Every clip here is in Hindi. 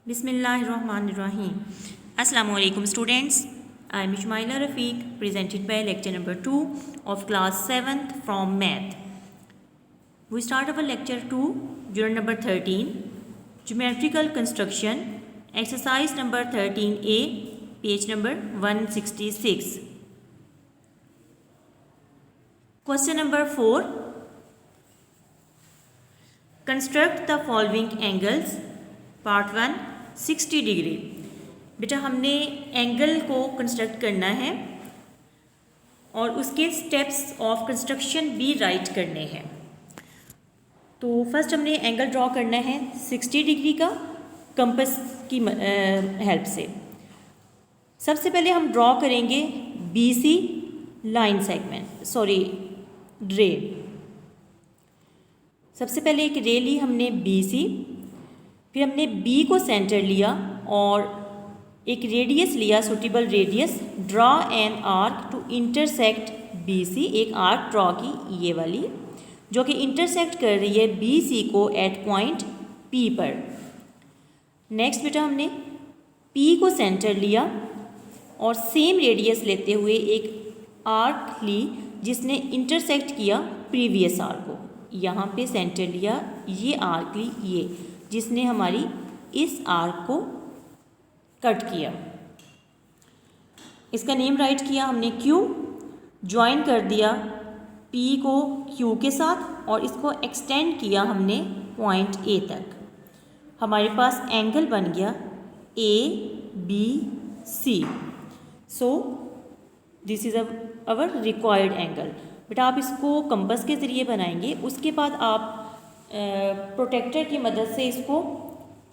Bismillahirrahmanirrahim. Assalamu alaikum students. I am Ishmaila Rafiq, presented by lecture number 2 of class 7th from math. We start our lecture 2, unit number 13, geometrical construction, exercise number 13A, page number 166. Question number 4. Construct the following angles. Part 1 60 degree. बेटा हमने एंगल को कंस्ट्रक्ट करना है और उसके स्टेप्स ऑफ कंस्ट्रक्शन भी राइट करने हैं। तो फर्स्ट हमने एंगल ड्रॉ करना है 60 डिग्री का कंपास की हेल्प से। सबसे पहले हम ड्रॉ करेंगे BC लाइन सेगमेंट रे। सबसे पहले एक रे ली हमने BC, फिर हमने B को सेंटर लिया और एक रेडियस लिया, suitable radius. Draw an arc to intersect BC, एक आर्क ड्रॉ की ये वाली जो कि इंटरसेक्ट कर रही है BC को एट पॉइंट P पर। नेक्स्ट बेटा हमने P को सेंटर लिया और सेम रेडियस लेते हुए एक आर्क ली जिसने इंटरसेक्ट किया प्रीवियस आर्क को। यहाँ पे सेंटर लिया, ये आर्क ली ये जिसने हमारी इस आर्क को कट किया। इसका नेम राइट किया हमने Q, ज्वाइन कर दिया P को Q के साथ और इसको एक्सटेंड किया हमने पॉइंट A तक। हमारे पास एंगल बन गया ABC। So this is our required angle. बेटा आप इसको कंपास के ज़रिए बनाएंगे, उसके बाद आप प्रोटेक्टर की मदद से इसको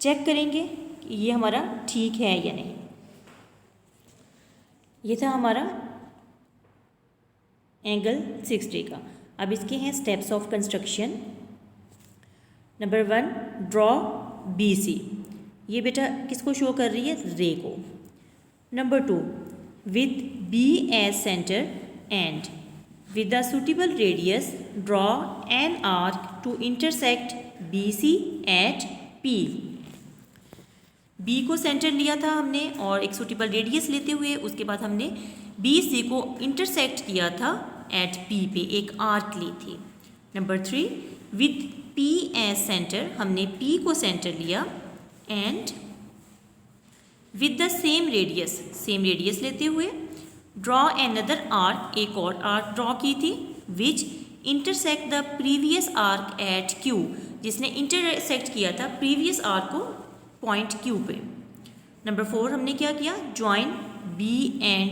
चेक करेंगे कि ये हमारा ठीक है या नहीं। ये था हमारा एंगल 60 का। अब इसके हैं steps of construction. Number 1, draw BC। ये बेटा किसको शो कर रही है? रे को। Number 2, with B as centre and with the suitable radius draw an arc to intersect BC at P। B को सेंटर लिया था हमने और एक सूटेबल रेडियस लेते हुए उसके बाद हमने BC को इंटरसेक्ट किया था एट P पे, एक आर्क ली थी। Number 3, with P as centre, हमने P को सेंटर लिया and with the same radius लेते हुए ड्रॉ एनदर आर्क, एक और आर्क ड्रॉ की थी विच intersect the previous arc eight Q, जिसने इंटरसेक्ट किया था प्रीवियस आर्क को पॉइंट Q पे। नंबर 4 हमने क्या किया? ज्वाइन B एंड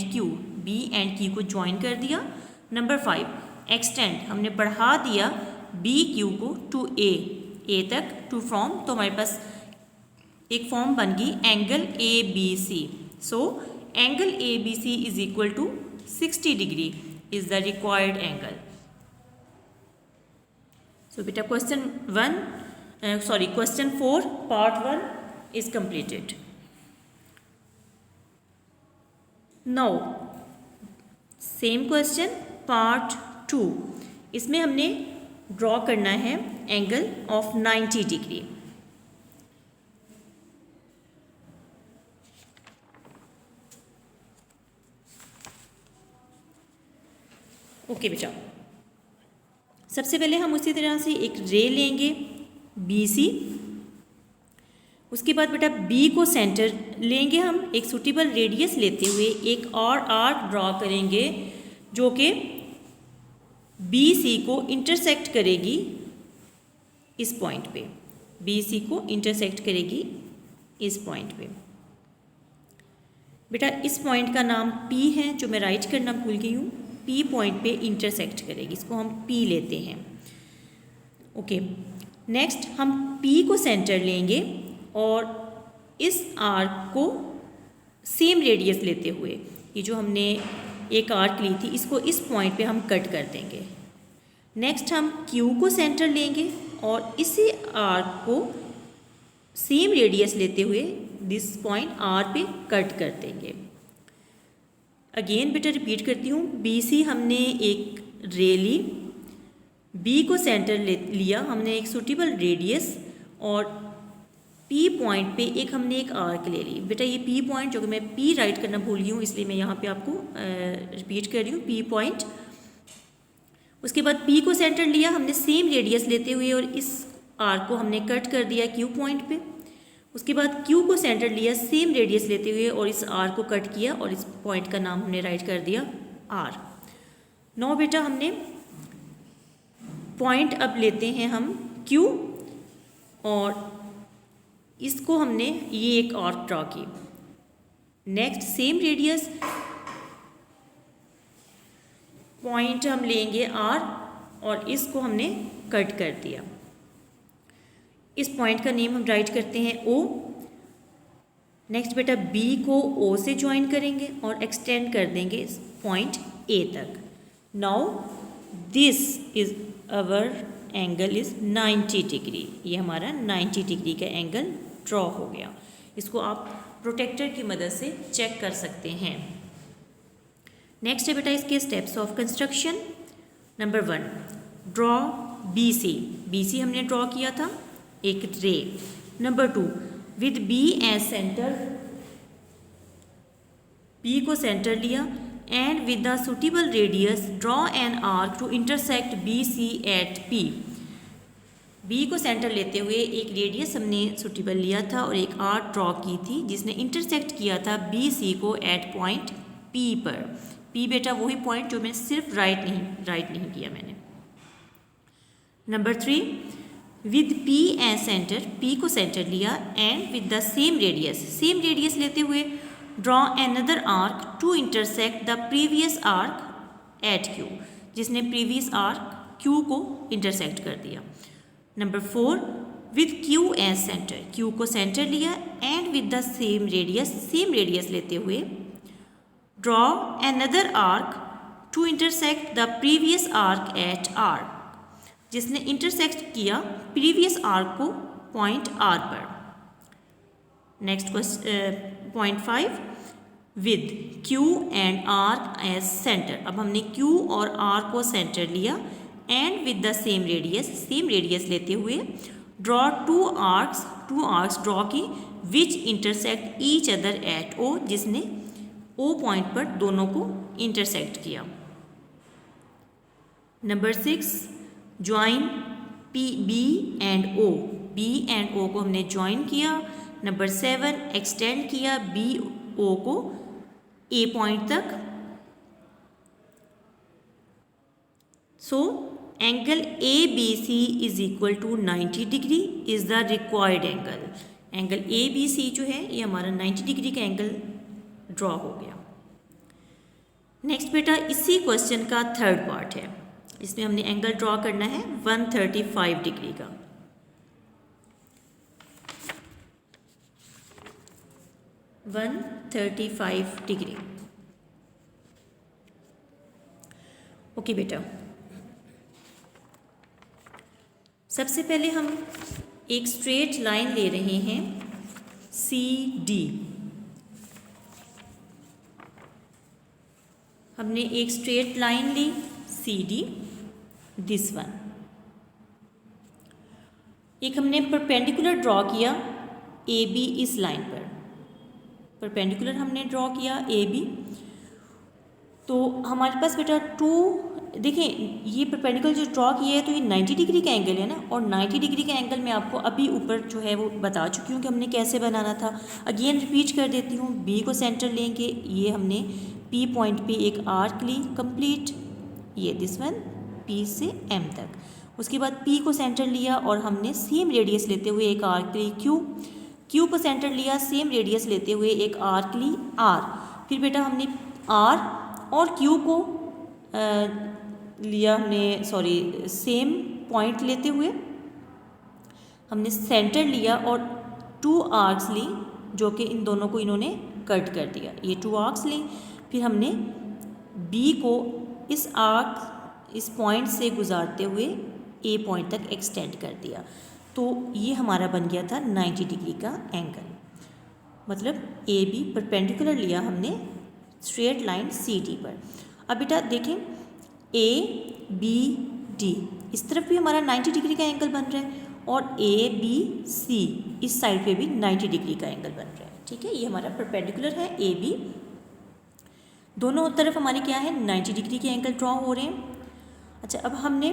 Q को ज्वाइन कर दिया। नंबर 5, एक्सटेंड, हमने बढ़ा दिया BQ को टू A तक टू फॉर्म, तो हमारे पास एक फॉर्म बन गई angle ABC। So angle ABC is equal to 60 degree is the required angle. So beta question 4 part 1 is completed. Now same question part 2, इसमें हमने ड्रॉ करना है एंगल ऑफ 90 डिग्री। ओके बेटा, सबसे पहले हम उसी तरह से एक रे लेंगे BC, उसके बाद बेटा B को सेंटर लेंगे हम, एक सूटेबल रेडियस लेते हुए एक और आर्क ड्रॉ करेंगे जो कि BC को इंटरसेक्ट करेगी इस पॉइंट पे, BC को इंटरसेक्ट करेगी इस पॉइंट पे। बेटा इस पॉइंट का नाम P है जो मैं राइट करना भूल गई हूँ। P पॉइंट पे इंटरसेक्ट करेगी, इसको हम P लेते हैं। ओके, नेक्स्ट हम P को सेंटर लेंगे और इस आर्क को सेम रेडियस लेते हुए, ये जो हमने एक आर्क ली थी इसको इस पॉइंट पे हम कट कर देंगे। नेक्स्ट हम Q को सेंटर लेंगे और इसी आर्क को सेम रेडियस लेते हुए दिस पॉइंट R पे कट कर देंगे। अगेन बेटा रिपीट करती हूँ, BC हमने एक रे ली, B को सेंटर लिया हमने, एक सूटेबल रेडियस और पी पॉइंट पे एक हमने एक आर्क ले ली। बेटा ये पी पॉइंट, जो कि मैं पी राइट करना भूल गई हूँ इसलिए मैं यहाँ पे आपको रिपीट कर रही हूँ, पी पॉइंट। उसके बाद पी को सेंटर लिया हमने सेम रेडियस लेते हुए और इस आर्क को हमने कट कर दिया क्यू पॉइंट पे। उसके बाद क्यू को सेंटर लिया सेम रेडियस लेते हुए और इस आर को कट किया और इस पॉइंट का नाम हमने राइट कर दिया आर। नो बेटा हमने पॉइंट अब लेते हैं हम क्यू और इसको हमने ये एक आर्क ड्रॉ की। नेक्स्ट सेम रेडियस पॉइंट हम लेंगे आर और इसको हमने कट कर दिया। इस पॉइंट का नेम हम राइट करते हैं ओ। नेक्स्ट बेटा बी को ओ से ज्वाइन करेंगे और एक्सटेंड कर देंगे इस पॉइंट ए तक। Now this is our angle is 90 degree. ये हमारा 90 डिग्री का एंगल ड्रॉ हो गया। इसको आप प्रोटेक्टर की मदद से चेक कर सकते हैं। नेक्स्ट है बेटा इसके steps of construction. Number 1 draw B C. B C हमने ड्रॉ किया था एक ray. Number 2 with B as centre, B को सेंटर लिया and with the suitable radius draw an arc to intersect B C at P. B को सेंटर लेते हुए एक रेडियस हमने सुटेबल लिया था और एक आर्क ड्रॉ की थी जिसने इंटरसेक्ट किया था बी सी को एट पॉइंट पी पर। पी बेटा वही पॉइंट जो मैं सिर्फ राइट नहीं किया मैंने। Number 3 with P as centre, P को सेंटर लिया and with the same radius लेते हुए draw another arc to intersect the previous arc at Q, जिसने प्रीवियस आर्क क्यू को इंटरसेक्ट कर दिया। Number 4 with Q as centre, Q को सेंटर लिया and with the same radius लेते हुए draw another arc to intersect the previous arc at R, जिसने इंटरसेक्ट किया प्रीवियस आर्क को पॉइंट आर पर। Next point 5 with Q and arc as centre. अब हमने क्यू और आर को सेंटर लिया and with the same radius लेते हुए ड्रॉ टू आर्क्स ड्रॉ की which intersect each other at O, जिसने ओ पॉइंट पर दोनों को इंटरसेक्ट किया। Number 6 join B and O, B and O को हमने ज्वाइन किया। नंबर 7 एक्सटेंड किया बी ओ को ए पॉइंट तक। So angle A B C is equal to 90 degree is the required angle. Angle A B C जो है ये हमारा 90 डिग्री का एंगल ड्रॉ हो गया। नेक्स्ट बेटा इसी क्वेश्चन का थर्ड पार्ट है, इसमें हमने एंगल ड्रॉ करना है 135 डिग्री का। ओके बेटा, सबसे पहले हम एक स्ट्रेट लाइन ले रहे हैं सी डी। हमने एक स्ट्रेट लाइन ली सी डी, दिस वन। एक हमने परपेंडिकुलर ड्रॉ किया ए बी, इस लाइन पर परपेंडिकुलर हमने ड्रॉ किया ए बी। तो हमारे पास बेटा देखें ये परपेंडिकुलर जो ड्रॉ किया है तो ये 90 डिग्री का एंगल है ना, और 90 डिग्री का एंगल मैं आपको अभी ऊपर जो है वो बता चुकी हूँ कि हमने कैसे बनाना था। अगेन रिपीट कर देती हूँ। बी को सेंटर लेंगे, ये हमने पी पॉइंट पे एक आर्क ली कंप्लीट, ये दिस वन पी से एम तक। उसके बाद पी को सेंटर लिया और हमने सेम रेडियस लेते हुए एक आर्क ली क्यू को सेंटर लिया, सेम रेडियस लेते हुए एक आर्क ली आर। फिर बेटा हमने आर और क्यू को लिया हमने सेम पॉइंट लेते हुए हमने सेंटर लिया और 2 आर्क्स ली जो कि इन दोनों को इन्होंने कट कर दिया, ये 2 आर्क्स ली। फिर हमने बी को इस पॉइंट से गुजारते हुए ए पॉइंट तक एक्सटेंड कर दिया। तो ये हमारा बन गया था 90 डिग्री का एंगल। मतलब ए बी परपेंडिकुलर लिया हमने स्ट्रेट लाइन सी डी पर। अब बेटा देखें ए बी डी, इस तरफ भी हमारा 90 डिग्री का एंगल बन रहा है और ABC इस साइड पे भी 90 डिग्री का एंगल बन रहा है। ठीक है, ये हमारा परपेंडिकुलर है AB, दोनों तरफ हमारे क्या है 90 डिग्री के एंगल ड्रॉ हो रहे हैं। अच्छा, अब हमने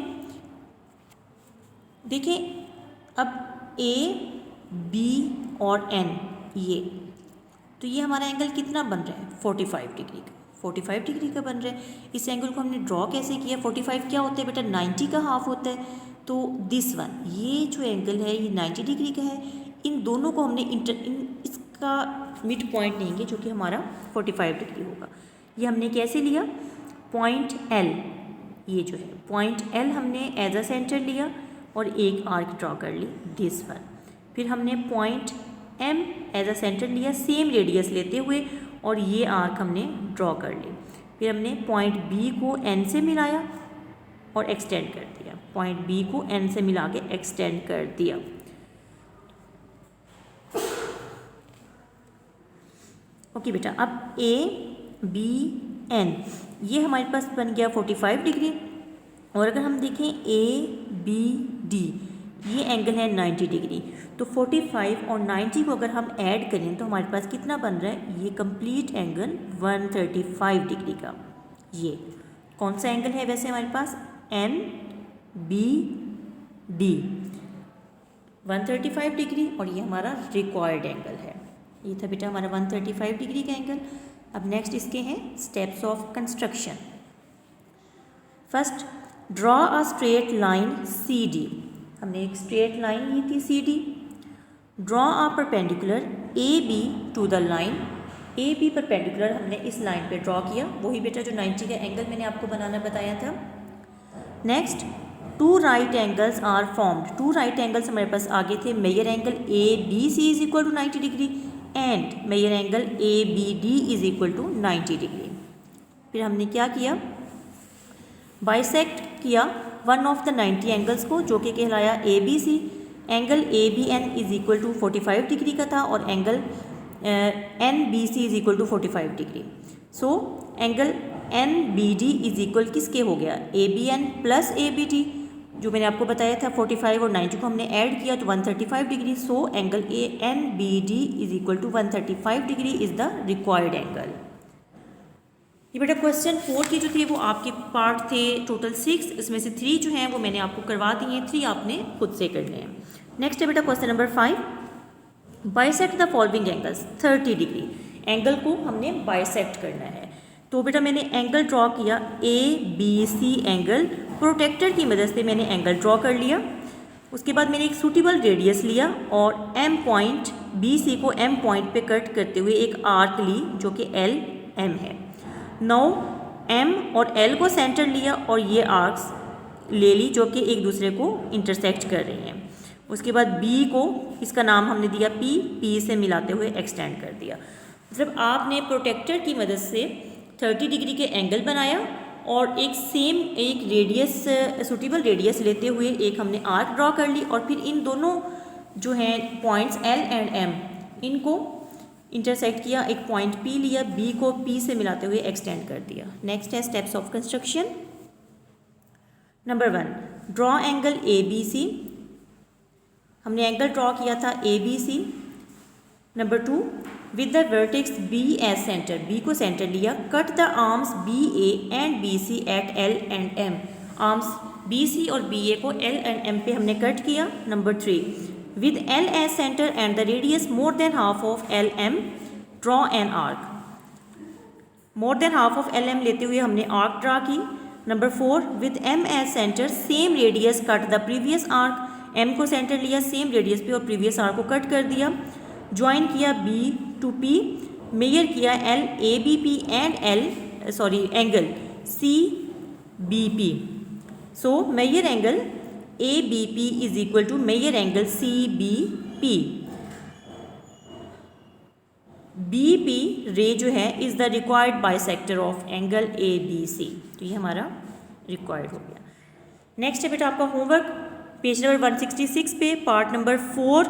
देखें, अब A, B और N ये, तो ये हमारा एंगल कितना बन रहा है 45 डिग्री का, 45 डिग्री का बन रहा है। इस एंगल को हमने ड्रॉ कैसे किया, 45 क्या होता है बेटा 90 का हाफ होता है, तो दिस वन, ये जो एंगल है ये 90 डिग्री का है। इन दोनों को हमने इसका मिड पॉइंट लेंगे जो कि हमारा 45 डिग्री होगा। ये हमने कैसे लिया, पॉइंट L, ये जो है पॉइंट L हमने एज अ सेंटर लिया और एक आर्क ड्रॉ कर ली दिस वन। फिर हमने point M as a centre लिया सेम रेडियस लेते हुए और ये आर्क हमने ड्रॉ कर ली। फिर हमने पॉइंट B को N से मिलाया और एक्सटेंड कर दिया, पॉइंट B को N से मिला के एक्सटेंड कर दिया। ओके बेटा, अब ABN ये हमारे पास बन गया 45 डिग्री, और अगर हम देखें ABD ये एंगल है 90 डिग्री, तो 45 और 90 को अगर हम ऐड करें तो हमारे पास कितना बन रहा है, ये कंप्लीट एंगल 135 डिग्री का। ये कौन सा एंगल है वैसे हमारे पास, NBD 135 डिग्री, और ये हमारा रिक्वायर्ड एंगल है। ये था बेटा हमारा 135 डिग्री का एंगल। अब नेक्स्ट इसके हैं steps of construction. First, draw a straight line CD, हमने एक स्ट्रेट लाइन ली थी CD। Draw a perpendicular AB to the line, AB perpendicular हमने इस लाइन पे ड्रॉ किया, वही बेटा जो 90 का एंगल मैंने आपको बनाना बताया था। Next, two right angles are formed, two right angles हमारे पास आगे थे, measure angle ABC is equal to 90 degree and measure angle ABD is equal to 90 degree. फिर हमने क्या किया, बाइसेक्ट किया वन ऑफ द 90 एंगल्स को, जो कि कहलाया ABC। Angle ABN is equal to 45 degree का था और angle NBC is equal to 45 degree. So angle NBD is equal किसके हो गया, ABN प्लस ABD, जो मैंने आपको बताया था 45 और 90 को हमने ऐड किया तो 135 degree. So angle NBD is equal to 135 degree is the required angle. ये बेटा क्वेश्चन 4 के जो थे वो आपके पार्ट थे टोटल 6, इसमें से 3 जो हैं वो मैंने आपको करवा दिए हैं, 3 आपने खुद से करने हैं। नेक्स्ट है बेटा question number 5, bisect the following angles 30 degree, angle को हमने बाइसेक्ट करना है। तो बेटा मैंने एंगल ड्रॉ किया ABC एंगल, प्रोटेक्टर की मदद से मैंने एंगल ड्रॉ कर लिया। उसके बाद मैंने एक सूटेबल रेडियस लिया और M पॉइंट BC को M पॉइंट पे कट करते हुए एक आर्क ली जो कि LM है। नौ M और L को सेंटर लिया और ये आर्क्स ले ली जो कि एक दूसरे को इंटरसेक्ट कर रही हैं। उसके बाद B को, इसका नाम हमने दिया P से मिलाते हुए एक्सटेंड कर दिया। मतलब आपने प्रोटेक्टर की मदद से 30 डिग्री के एंगल बनाया और एक रेडियस, सूटेबल रेडियस लेते हुए एक हमने आर्क ड्रॉ कर ली और फिर इन दोनों जो हैं पॉइंट्स L एंड M इनको इंटरसेक्ट किया, एक पॉइंट P लिया, B को P से मिलाते हुए एक्सटेंड कर दिया। नेक्स्ट है steps of construction. Number 1, draw angle ABC, हमने एंगल ड्रॉ किया था ABC। Number 2, with the vertex B as centre, B को सेंटर लिया, cut the arms BA and BC at L and M, arms BC और BA को L एंड M पे हमने कट किया। Number 3, with L as center and the radius more than half of LM, draw an arc, more than half of LM लेते हुए हमने arc ड्रा की। Number 4, with M as center, same radius cut the previous arc, M को सेंटर लिया, सेम रेडियस पे और प्रीवियस आर्क को कट कर दिया। ज्वाइन किया B to P, मेजर किया L ABP and angle CBP। सो measure angle ABP is equal to measure angle CBP। BP रे जो है is the required bisector of angle ABC, तो ये हमारा रिक्वायर्ड हो गया। नेक्स्ट है बेटा आपका होमवर्क पेज नंबर 166 पे पार्ट नंबर 4,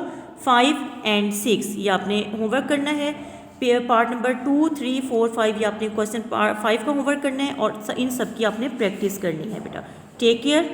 5 एंड 6 ये आपने होमवर्क करना है। पार्ट नंबर 2, 3, 4, 5 ये आपने क्वेश्चन 5 का होमवर्क करना है और इन सब की आपने प्रैक्टिस करनी है बेटा। Take care.